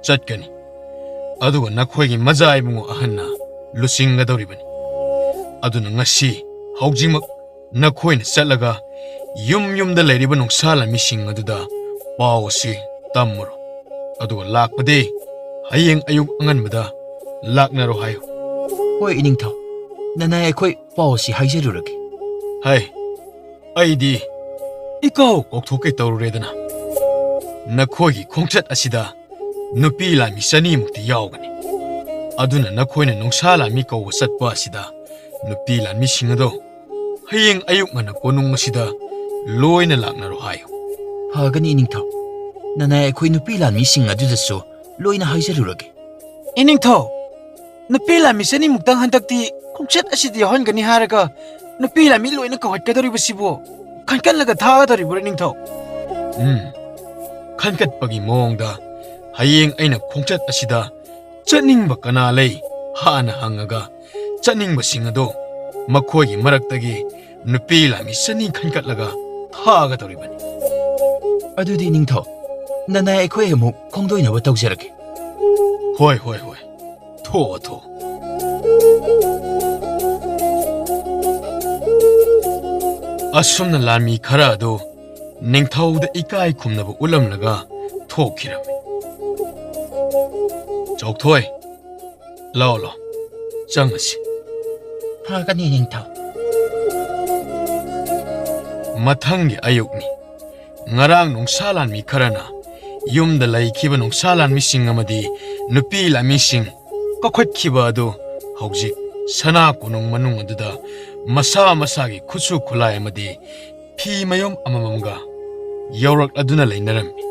ꯆꯠꯀꯅꯤ ꯑꯗꯨꯒ ꯅꯈꯣꯏꯒꯤ ꯃꯖꯥ ꯏꯕꯨꯡꯉꯣ ꯑꯍꯟꯅ ꯂꯨꯆꯤꯡꯒꯗꯧꯔꯤꯕꯅꯤ ꯑꯗꯨꯅ ꯉꯁꯤ ꯍꯧꯖꯤꯛꯃꯛ ꯅꯈꯣꯏꯅ ꯆꯠꯂꯒ ꯌꯨꯝꯗ ꯂꯩꯔꯤꯕ ꯅꯣꯡꯁꯥ ꯂꯥꯟꯃꯤꯁꯤꯡ ꯑꯗꯨꯗ ꯄꯥꯎ ꯑꯁꯤ ꯇꯝꯃꯨꯔꯣ ꯑꯗꯨꯒ ꯂꯥꯛꯄꯗꯤ ꯍꯌꯦꯡ ꯑꯌꯨꯛ ꯑꯉꯟꯕꯗ ꯂꯥꯛꯅꯔꯣ ꯍꯥꯏꯌꯨ ꯍꯣꯏ ꯏꯅꯤꯡꯊꯧ ꯅꯅꯥꯏ ꯑꯩꯈꯣꯏ ꯄꯥꯎ ꯑꯁꯤ ꯍꯥꯏꯖꯔꯨꯔꯒꯦ ꯑꯩꯗꯤ ꯏꯀꯥꯎ ꯀꯥꯎꯊꯣꯛꯀꯦ ꯇꯧꯔꯨꯔꯦꯗꯅ ꯅꯈꯣꯏꯒꯤ ꯈꯣꯡꯆꯠ ꯑꯁꯤꯗ ꯅꯨꯄꯤ ꯂꯥꯟꯃꯤ 200ꯃꯨꯛꯇꯤ ꯌꯥꯎꯒꯅꯤ ꯑꯗꯨꯅ ꯅꯈꯣꯏꯅ ꯅꯣꯡꯁꯥ ꯂꯥꯟꯃꯤ ꯀꯧꯕ ꯆꯠꯄ ꯑꯁꯤꯗ ꯅꯨꯄꯤ ꯂꯥꯟꯃꯤꯁꯤꯡ ꯑꯗꯣ ꯍꯌꯦꯡ ꯑꯌꯨꯛ ꯉꯟꯅ ꯀꯣꯅꯨꯡ ꯑꯁꯤꯗ ꯂꯣꯏꯅ ꯂꯥꯛꯅꯔꯣ ꯍꯥꯏꯌꯨ ꯐꯒꯅꯤ ꯏꯅꯤꯡꯊꯧ ꯅꯅꯥꯏ ꯑꯩꯈꯣꯏ ꯅꯨꯄꯤ ꯂꯥꯟꯃꯤꯁꯤꯡ ꯑꯗꯨꯗꯁꯨ ꯂꯣꯏꯅ ꯍꯥꯏꯖꯔꯨꯔꯒꯦ ꯏꯅꯤꯡꯊꯧ ꯅꯨꯄꯤ ꯂꯥꯟꯃꯤ 200ꯃꯨꯛꯇꯪ ꯍꯟꯗꯛꯇꯤ ꯈꯣꯡꯆꯠ ꯑꯁꯤꯗ ꯌꯥꯎꯍꯟꯒꯅꯤ ꯍꯥꯏꯔꯒ ꯅꯨꯄꯤ ꯂꯥꯟꯃꯤ ꯂꯣꯏꯅ ꯀꯧꯍꯠꯀꯗꯧꯔꯤꯕꯁꯤꯕꯨ ꯈꯟꯀꯠꯂꯒ ꯊꯥꯒꯗꯧꯔꯤꯕ꯭ꯔꯣ ꯏꯅꯤꯡꯊꯧ ꯈꯟꯀꯠꯄꯒꯤ ꯃꯑꯣꯡꯗ ꯍꯌꯦꯡ ꯑꯩꯅ ꯈꯣꯡꯆꯠ ꯑꯁꯤꯗ ꯆꯠꯅꯤꯡꯕ ꯀꯅꯥ ꯂꯩ ꯍꯥꯟꯅ ꯍꯪꯉꯒ ꯆꯠꯅꯤꯡꯕꯁꯤꯡ ꯑꯗꯨ ꯃꯈꯣꯏꯒꯤ ꯃꯔꯛꯇꯒꯤ ꯅꯨꯄꯤ ꯂꯥꯟꯃꯤ ꯆꯅꯤ ꯈꯟꯒꯠꯂꯒ ꯊꯥꯒꯗꯧꯔꯤꯕꯅꯤ. ꯑꯗꯨꯗꯤ ꯅꯤꯡꯊꯧ, ꯅꯅꯥꯏ ꯑꯩꯈꯣꯏ ꯑꯃꯨꯛ ꯈꯣꯡꯗꯣꯏꯅꯕ ꯇꯧꯖꯔꯒꯦ. ꯍꯣꯏ ꯍꯣꯏ ꯍꯣꯏ, ꯊꯣꯛꯑꯣ ꯊꯣꯛꯑꯣ. ꯑꯁꯨꯝꯅ ꯂꯥꯟꯃꯤ ꯈꯔ ꯑꯗꯨ ꯅꯤꯡꯊꯧꯗ ꯏꯀꯥꯏ ꯈꯨꯝꯅꯕ ꯎꯠꯂꯝꯂꯒ ꯊꯣꯛꯈꯤꯔꯝꯃꯤ. ꯆꯧꯊꯣꯏ, ꯂꯥꯎ ꯂꯥꯎ, ꯆꯪꯉꯁꯤ. ꯐꯒꯅꯤ ꯅꯤꯡꯊꯧ. ꯃꯊꯪꯒꯤ ꯑꯌꯨꯛꯅꯤ. ꯉꯔꯥꯡ ꯅꯨꯡꯁꯥ ꯂꯥꯟꯃꯤ ꯈꯔꯅ ꯌꯨꯝꯗ ꯂꯩꯈꯤꯕ ꯅꯨꯡꯁꯥ ꯂꯥꯟꯃꯤꯁꯤꯡ ꯑꯃꯗꯤ ꯅꯨꯄꯤ ꯂꯥꯟꯃꯤꯁꯤꯡ ꯀꯧꯈꯠꯈꯤꯕ ꯑꯗꯨ ꯍꯧꯖꯤꯛ ꯁꯅꯥ ꯀꯣꯅꯨꯡ ꯃꯅꯨꯡ ꯑꯗꯨꯗ ꯃꯁꯥ ꯃꯁꯥꯒꯤ ꯈꯨꯠꯁꯨ ꯈꯨꯠꯂꯥꯏ ꯑꯃꯗꯤ ꯐꯤ ꯃꯌꯨꯝ ꯑꯃꯃꯝꯒ ꯌꯧꯔꯛꯂꯗꯨꯅ ꯂꯩꯅꯔꯝꯃꯤ.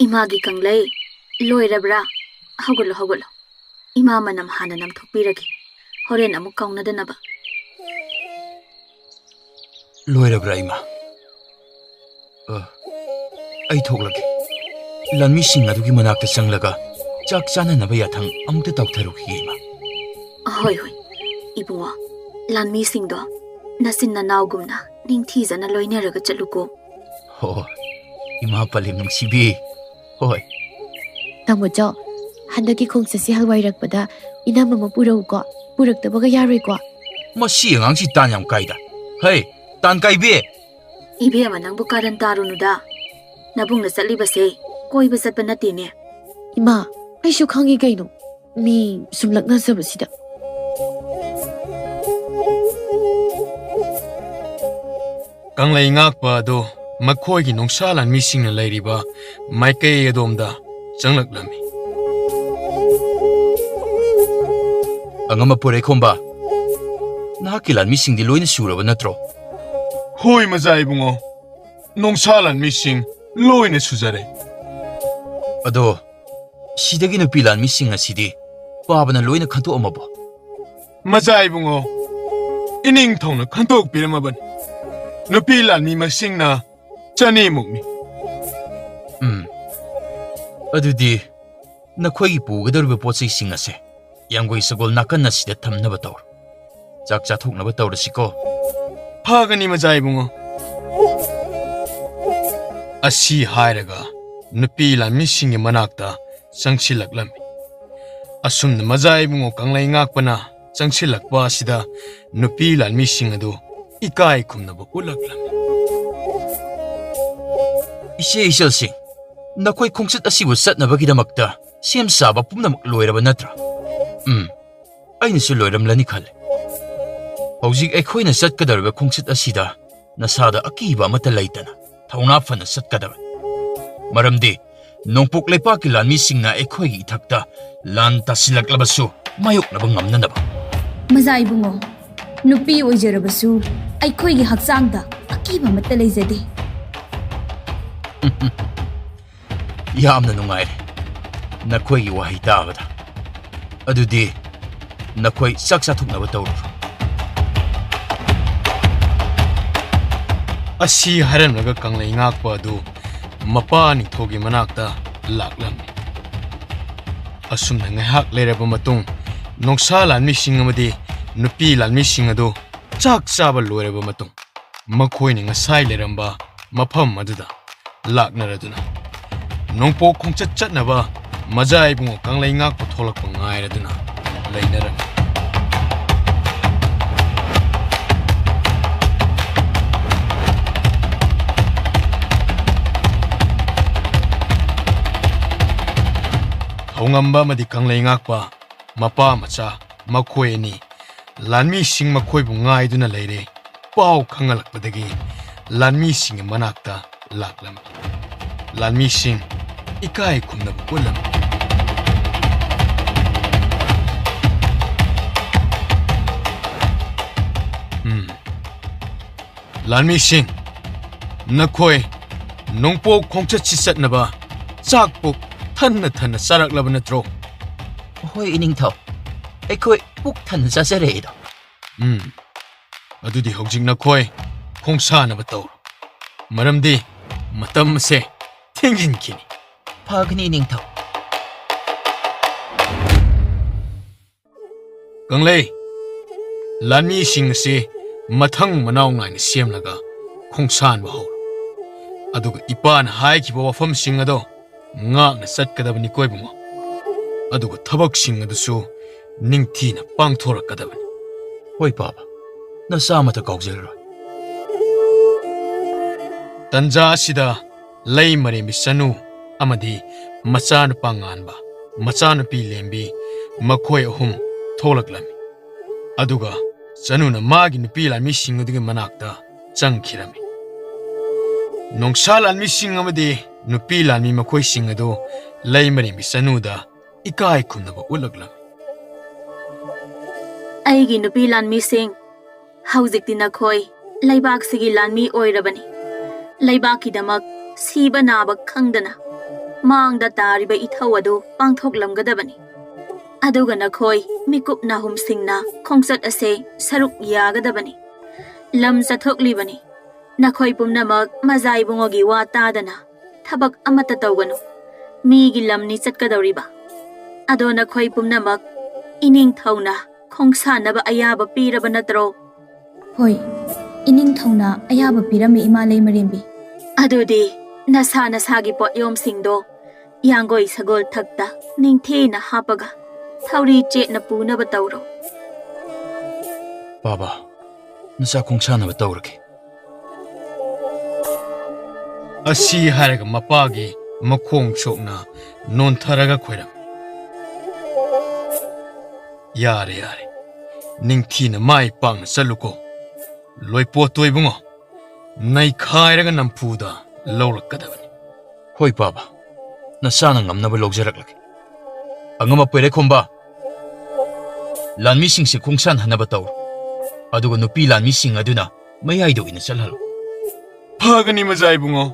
इमागी कंगलै लोइरब्रा हौगलो हौगलो इमा मनम हाना नमथोकपिरगे होरेन अमुक काउनदनबा लोइरब्रा इमा. ꯑꯩ ꯊꯣꯛꯂꯒꯦ. ꯂꯥꯟꯃꯤꯁꯤꯡ ꯑꯗꯨꯒꯤ ꯃꯅꯥꯛꯇ ꯆꯪꯂꯒ ꯆꯥꯛ ꯆꯥꯅꯅꯕ ꯌꯥꯊꯪ ꯑꯃꯨꯛꯇ ꯇꯧꯊꯔꯨꯈꯤꯒꯦ ꯏꯃꯥ. ꯍꯣꯏ ꯍꯣꯏ इबुंगो लानमीसिंदो नसिन ननावगुमना निंथीजना लोइनरगा चलुको. ꯍꯣꯏ ꯏꯃꯥ ꯄꯂꯦꯝ ꯅꯨꯡꯁꯤꯕꯤ. ꯍꯣꯏ. तामोचो हंदकी खोंगससी हलवाइरकपदा इनामम पुरौको पुरक्तबगा यारोइको. ꯃꯁꯤ ꯑꯉꯥꯡꯁꯤ ꯇꯥꯟ ꯌꯥꯝ ꯀꯥꯏꯗ. ꯍꯩ, ꯇꯥꯟ ꯀꯥꯏꯕꯤ. इबेमा नंबु कारण तारुनुदा नबुंगना चलिबसे कोइबा चटपा नतेने. इमा आइसु खांगी कइनो मी सुमलकना सबसिदा. ꯀꯪꯂꯩ ꯉꯥꯛꯄ ꯑꯗꯨ ꯃꯈꯣꯏꯒꯤ ꯅꯨꯡꯁꯥ ꯂꯥꯟꯃꯤꯁꯤꯡꯅ ꯂꯩꯔꯤꯕ ꯃꯥꯏꯀꯩ ꯑꯗꯣꯝꯗ ꯆꯪꯂꯛꯂꯝꯃꯤ. ꯑꯉꯝꯕ ꯄꯣꯔꯩꯈꯣꯝꯕ, ꯅꯍꯥꯛꯀꯤ ꯂꯥꯟꯃꯤꯁꯤꯡꯗꯤ ꯂꯣꯏꯅ ꯁꯨꯔꯕ ꯅꯠꯇ꯭ꯔꯣ? ꯍꯣꯏ ꯃꯖꯥ ꯏꯕꯨꯡꯉꯣ, ꯅꯨꯡꯁꯥ ꯂꯥꯟꯃꯤꯁꯤꯡ ꯂꯣꯏꯅ ꯁꯨꯖꯔꯦ. ꯑꯗꯣ ꯁꯤꯗꯒꯤ ꯅꯨꯄꯤ ꯂꯥꯟꯃꯤꯁꯤꯡ ꯑꯁꯤꯗꯤ ꯄꯥꯕꯅ ꯂꯣꯏꯅ ꯈꯟꯇꯣꯛꯑꯝꯃꯕꯣ? ꯃꯖꯥ ꯏꯕꯨꯡꯉꯣ, ꯏꯅꯤꯡꯊꯧꯅ ꯈꯟꯇꯣꯛꯄꯤꯔꯝꯃꯕꯅꯤ. ꯅꯨꯄꯤ ꯂꯥꯟꯃꯤ ꯃꯁꯤꯡꯅ 200ꯃꯨꯛꯅꯤ. ꯑꯗꯨꯗꯤ ꯅꯈꯣꯏꯒꯤ ꯄꯨꯒꯗꯧꯔꯤꯕ ꯄꯣꯠꯆꯩꯁꯤꯡ ꯑꯁꯦ ꯌꯥꯡꯒꯣꯏ ꯁꯒꯣꯜ ꯅꯥꯀꯟ ꯑꯁꯤꯗ ꯊꯝꯅꯕ ꯇꯧꯔꯣ. ꯆꯥꯛ ꯆꯥꯊꯣꯛꯅꯕ ꯇꯧꯔꯁꯤꯀꯣ. ꯐꯒꯅꯤ ꯃꯖꯥ ꯏꯕꯨꯡꯉꯣ. ꯑꯁꯤ ꯍꯥꯏꯔꯒ ꯅꯨꯄꯤ ꯂꯥꯟꯃꯤꯁꯤꯡꯒꯤ ꯃꯅꯥꯛꯇ ꯆꯪꯁꯤꯜꯂꯛꯂꯝꯃꯤ. ꯑꯁꯨꯝꯅ ꯃꯖꯥ ꯏꯕꯨꯡꯉꯣ ꯀꯪꯂꯩ ꯉꯥꯛꯄꯅ ꯆꯪꯁꯤꯜꯂꯛꯄ ꯑꯁꯤꯗ ꯅꯨꯄꯤ ꯂꯥꯟꯃꯤꯁꯤꯡ ꯑꯗꯨ ꯏꯀꯥꯏ ꯈꯨꯝꯅꯕ ꯎꯠꯂꯛꯂꯝꯃꯤ. ꯏꯆꯦ ꯏꯆꯜꯁꯤꯡ, ꯅꯈꯣꯏ ꯈꯣꯡꯆꯠ ꯑꯁꯤꯕꯨ ꯆꯠꯅꯕꯒꯤꯗꯃꯛꯇ ꯁꯦꯝ ꯁꯥꯕ ꯄꯨꯝꯅꯃꯛ ꯂꯣꯏꯔꯕ ꯅꯠꯇ꯭ꯔꯥ? ꯑꯩꯅꯁꯨ ꯂꯣꯏꯔꯝꯂꯅꯤ ꯈꯜꯂꯦ. ꯍꯧꯖꯤꯛ ꯑꯩꯈꯣꯏꯅ ꯆꯠꯀꯗꯧꯔꯤꯕ ꯈꯣꯡꯆꯠ ꯑꯁꯤꯗ ꯅꯁꯥꯗ ꯑꯀꯤꯕ ꯑꯃꯠꯇ ꯂꯩꯇꯅ ꯊꯧꯅꯥ ꯐꯅ ꯆꯠꯀꯗꯕꯅꯤ. ꯃꯔꯝꯗꯤ ꯅꯣꯡꯄꯣꯛ ꯂꯩꯄꯥꯛꯀꯤ ꯂꯥꯟꯃꯤꯁꯤꯡꯅ ꯑꯩꯈꯣꯏꯒꯤ ꯏꯊꯛꯇ ꯂꯥꯟ ꯇꯥꯁꯤꯜꯂꯛꯂꯕꯁꯨ ꯃꯥꯌꯣꯛꯅꯕ ꯉꯝꯅꯅꯕ. ꯃꯖꯥ ꯏꯕꯨꯡꯉꯣ, ꯅꯨꯄꯤ ꯑꯣꯏꯖꯔꯕꯁꯨ ꯑꯩꯈꯣꯏꯒꯤ ꯍꯛꯆꯥꯡꯗ ꯑꯀꯤꯕ ꯑꯃꯠꯇ ꯂꯩꯖꯗꯦ. ꯌꯥꯝꯅ ꯅꯨꯡꯉꯥꯏꯔꯦ ꯅꯈꯣꯏꯒꯤ ꯋꯥꯍꯩ ꯇꯥꯕꯗ. ꯑꯗꯨꯗꯤ ꯅꯈꯣꯏ ꯆꯥꯛ ꯆꯥꯊꯣꯛꯅꯕ ꯇꯧꯔꯨꯔꯣ. ꯑꯁꯤ ꯍꯥꯏꯔꯝꯂꯒ ꯀꯪꯂꯩ ꯉꯥꯛꯄ ꯑꯗꯨ ꯃꯄꯥ ꯅꯤꯡꯊꯧꯒꯤ ꯃꯅꯥꯛꯇ ꯂꯥꯛꯂꯝꯃꯤ. ꯑꯁꯨꯝꯅ ꯉꯥꯏꯍꯥꯛ ꯂꯩꯔꯕ ꯃꯇꯨꯡ ꯅꯨꯡꯁꯥ ꯂꯥꯟꯃꯤꯁꯤꯡ ꯑꯃꯗꯤ ꯅꯨꯄꯤ ꯂꯥꯟꯃꯤꯁꯤꯡ ꯑꯗꯨ ꯆꯥꯛ ꯆꯥꯕ ꯂꯣꯏꯔꯕ ꯃꯇꯨꯡ ꯃꯈꯣꯏꯅ ꯉꯁꯥꯏ ꯂꯩꯔꯝꯕ ꯃꯐꯝ ꯑꯗꯨꯗ ꯂꯥꯛꯅꯔꯗꯨꯅ ꯅꯣꯡꯄꯣꯛ ꯈꯣꯡꯆꯠ ꯆꯠꯅꯕ ꯃꯖꯥ ꯏꯕꯨꯡꯉꯣ ꯀꯪꯂꯩ ꯉꯥꯛꯄ ꯊꯣꯛꯂꯛꯄ ꯉꯥꯏꯔꯗꯨꯅ ꯂꯩꯅꯔꯝꯃꯤ. ꯊꯧꯉꯝꯕ ꯑꯃꯗꯤ ꯀꯪꯂꯩ ꯉꯥꯛꯄ ꯃꯄꯥ ꯃꯆꯥ ꯃꯈꯣꯏ ꯑꯅꯤ ꯂꯥꯟꯃꯤꯁꯤꯡ ꯃꯈꯣꯏꯕꯨ ꯉꯥꯏꯗꯨꯅ ꯂꯩꯔꯦ ꯄꯥꯎ ꯈꯪꯍꯜꯂꯛꯄꯗꯒꯤ ꯂꯥꯟꯃꯤꯁꯤꯡꯒꯤ ꯃꯅꯥꯛꯇ ꯂꯥꯛꯂꯝꯃꯤ. ꯂꯥꯟꯃꯤꯁꯤꯡ ꯏꯀꯥꯏ ꯈꯨꯝꯅꯕ ꯎꯠꯂꯝꯃꯤ. ꯂꯥꯟꯃꯤꯁꯤꯡ, ꯅꯈꯣꯏ ꯅꯣꯡꯄꯣꯛ ꯈꯣꯡꯆꯠꯁꯤ ꯆꯠꯅꯕ ꯆꯥꯛ ꯄꯨꯛ ꯊꯟꯅ ꯊꯟꯅ ꯆꯥꯔꯛꯂꯕ ꯅꯠꯇ꯭ꯔꯣ? ꯍꯣꯏ ꯏꯅꯤꯡꯊꯧ, ꯑꯩꯈꯣꯏ ꯄꯨꯛ ꯊꯟꯅ ꯆꯥꯖꯔꯛꯏꯗꯣ. ꯑꯗꯨꯗꯤ ꯍꯧꯖꯤꯛ ꯅꯈꯣꯏ ꯈꯣꯡꯁꯥꯟꯅꯕ ꯇꯧꯔꯣ. ꯃꯔꯝꯗꯤ ꯃꯇꯝ ꯑꯁꯦ ꯊꯦꯡꯖꯤꯟꯈꯤꯅꯤ. ꯐꯒꯅꯤ ꯏꯅꯤꯡꯊꯧ. ꯀꯪꯂꯩ, ꯂꯥꯟꯃꯤꯁꯤꯡ ꯑꯁꯤ ꯃꯊꯪ ꯃꯅꯥꯎ ꯅꯥꯏꯅ ꯁꯦꯝꯂꯒ ꯈꯣꯡꯁꯥꯟꯕ ꯍꯧꯔꯣ. ꯑꯗꯨꯒ ꯏꯄꯥꯅ ꯍꯥꯏꯈꯤꯕ ꯋꯥꯐꯝꯁꯤꯡ ꯑꯗꯣ ꯉꯥꯛꯅ ꯆꯠꯀꯗꯕꯅꯤ ꯀꯣꯏꯕꯨꯡꯉꯣ. ꯑꯗꯨꯒ ꯊꯕꯛꯁꯤꯡ ꯑꯗꯨꯁꯨ ꯅꯤꯡꯊꯤꯅ ꯄꯥꯡꯊꯣꯔꯛꯀꯗꯕꯅꯤ. ꯍꯣꯏ ꯕꯥꯕꯥ, ꯅꯆꯥꯃꯇ ꯀꯥꯎꯖꯔꯔꯣꯏ. ꯇꯟꯖꯥ ꯑꯁꯤꯗ ꯂꯩ ꯃꯔꯦꯝꯕꯤ ꯆꯅꯨ ꯑꯃꯗꯤ ꯃꯆꯥꯅꯨꯄꯥ ꯉꯥꯟꯕ, ꯃꯆꯥꯅꯨꯄꯤ ꯂꯦꯝꯕꯤ ꯃꯈꯣꯏ ꯑꯍꯨꯝ ꯊꯣꯛꯂꯛꯂꯝꯃꯤ. ꯑꯗꯨꯒ ꯆꯅꯨꯅ ꯃꯥꯒꯤ ꯅꯨꯄꯤ ꯂꯥꯟꯃꯤꯁꯤꯡ ꯑꯗꯨꯒꯤ ꯃꯅꯥꯛꯇ ꯆꯪꯈꯤꯔꯝꯃꯤ. ꯅꯣꯡꯁꯥ ꯂꯥꯟꯃꯤꯁꯤꯡ ꯑꯃꯗꯤ ꯅꯨꯄꯤ ꯂꯥꯟꯃꯤ ꯃꯈꯣꯏꯁꯤꯡ ꯑꯗꯨ ꯂꯩ ꯃꯔꯦꯝꯕꯤ ꯆꯅꯨꯗ ꯏꯀꯥꯏ ꯈꯨꯝꯅꯕ ꯎꯠꯂꯛꯂꯝꯃꯤ. ꯑꯩꯒꯤ ꯅꯨꯄꯤ ꯂꯥꯟꯃꯤꯁꯤꯡ, ꯍꯧꯖꯤꯛꯇꯤ ꯅꯈꯣꯏ ꯂꯩꯕꯥꯛꯁꯤꯒꯤ ꯂꯥꯟꯃꯤ ꯑꯣꯏꯔꯕꯅꯤ. ꯂꯩꯕꯥꯛꯀꯤꯗꯃꯛ ꯁꯤꯕ ꯅꯥꯕ ꯈꯪꯗꯅ ꯃꯥꯡꯗ ꯇꯥꯔꯤꯕ ꯏꯊꯧ ꯑꯗꯨ ꯄꯥꯡꯊꯣꯛꯂꯝꯒꯗꯕꯅꯤ. ꯑꯗꯨꯒ ꯅꯈꯣꯏ ꯃꯤꯀꯨꯞ ꯅꯥꯍꯨꯝꯁꯤꯡꯅ ꯈꯣꯡꯆꯠ ꯑꯁꯦ ꯁꯔꯨꯛ ꯌꯥꯒꯗꯕꯅꯤ. ꯂꯝ ꯆꯠꯊꯣꯛꯂꯤꯕꯅꯤ. ꯅꯈꯣꯏ ꯄꯨꯝꯅꯃꯛ ꯃꯖꯥ ꯏꯕꯨꯡꯉꯣꯒꯤ ꯋꯥ ꯇꯥꯗꯅ ꯊꯕꯛ ꯑꯃꯠꯇ ꯇꯧꯒꯅꯨ. ꯃꯤꯒꯤ ꯂꯝꯅꯤ ꯆꯠꯀꯗꯧꯔꯤꯕ. ꯑꯗꯣ ꯅꯈꯣꯏ ꯄꯨꯝꯅꯃꯛ ꯏꯅꯤꯡꯊꯧꯅ ꯈꯣꯡꯁꯥꯟꯅꯕ ꯑꯌꯥꯕ ꯄꯤꯔꯕ ꯅꯠꯇ꯭ꯔꯣ? ꯍꯣꯏ, ꯏꯅꯤꯡꯊꯧꯅ ꯑꯌꯥꯕ ꯄꯤꯔꯝꯃꯤ ꯏꯃꯥ ꯂꯩꯃꯔꯦꯝꯕꯤ. ꯑꯗꯨꯗꯤ ꯅꯁꯥ ꯅꯁꯥꯒꯤ ꯄꯣꯠꯌꯣꯝꯁꯤꯡꯗꯣ ꯌꯥꯡꯒꯣꯏ ꯁꯒꯣꯜ ꯊꯛꯇ ꯅꯤꯡꯊꯤꯅ ꯍꯥꯞꯄꯒ ꯊꯧꯔꯤ ꯆꯦꯠꯅ ꯄꯨꯅꯕ ꯇꯧꯔꯣ. ꯕꯥꯕꯥ, ꯅꯆꯥ ꯈꯣꯡꯁꯥꯟꯅꯕ ꯇꯧꯔꯒꯦ. ꯑꯁꯤ ꯍꯥꯏꯔꯒ ꯃꯄꯥꯒꯤ ꯃꯈꯣꯡ ꯁꯣꯛꯅ ꯅꯣꯟꯊꯔꯒ ꯈꯣꯏꯔꯝꯃꯤ. ꯌꯥꯔꯦ ꯌꯥꯔꯦ, ꯅꯤꯡꯊꯤꯅ ꯃꯥꯏ ꯄꯥꯛꯅ ꯆꯠꯂꯨꯀꯣ. ꯂꯣꯏꯄꯣꯠꯇꯣ ꯏꯕꯨꯡꯉꯣ, ꯅꯩꯈꯥꯏꯔꯒ ꯅꯝꯐꯨꯗ ꯂꯧꯔꯛꯀꯗꯕꯅꯤ. ꯍꯣꯏ ꯕꯥꯕꯥ, ꯅꯆꯥꯅ ꯉꯝꯅꯕ ꯂꯧꯖꯔꯛꯂꯒꯦ. ꯑꯉꯝꯕ ꯄꯣꯏꯔꯩꯈꯣꯝꯕ, ꯂꯥꯟꯃꯤꯁꯤꯡꯁꯦ ꯈꯣꯡꯁꯥꯟꯍꯟꯅꯕ ꯇꯧꯔꯣ. ꯑꯗꯨꯒ ꯅꯨꯄꯤ ꯂꯥꯟꯃꯤꯁꯤꯡ ꯑꯗꯨꯅ ꯃꯌꯥꯏꯗ ꯑꯣꯏꯅ ꯆꯠꯍꯜꯂꯣ. ꯐꯒꯅꯤ ꯃꯖꯥ ꯏꯕꯨꯡꯉꯣ,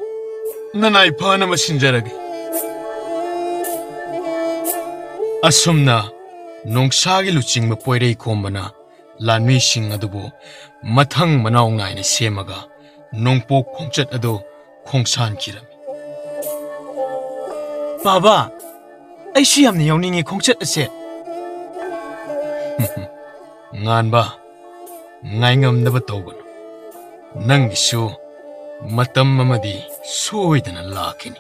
ꯅꯅꯥꯏ ꯐꯅꯕ ꯁꯤꯟꯖꯔꯒꯦ. ꯑꯁꯨꯝꯅ ꯅꯣꯡꯁꯥꯒꯤ ꯂꯨꯆꯤꯡꯕ ꯄꯣꯏꯔꯩ ꯈꯣꯝꯕꯅ ꯂꯥꯟꯃꯤꯁꯤꯡ ꯑꯗꯨꯕꯨ ꯃꯊꯪ ꯃꯅꯥꯎ ꯅꯥꯏꯅ ꯁꯦꯝꯃꯒ ꯅꯣꯡꯄꯣꯛ ꯈꯣꯡꯆꯠ ꯑꯗꯨ ꯈꯣꯡꯁꯥꯟꯈꯤꯔꯝꯃꯤ. ꯕꯥꯕꯥ, ꯑꯩꯁꯨ ꯌꯥꯝꯅ ꯌꯥꯎꯅꯤꯡꯉꯤ ꯈꯣꯡꯆꯠ ꯑꯁꯦ. ꯉꯥꯟꯕ, ꯉꯥꯏꯉꯝꯗꯕ ꯇꯧꯒꯅꯨ. ꯅꯪꯒꯤꯁꯨ ꯃꯇꯝ ꯑꯃꯗꯤ ꯁꯣꯏꯗꯅ ꯂꯥꯛꯈꯤꯅꯤ.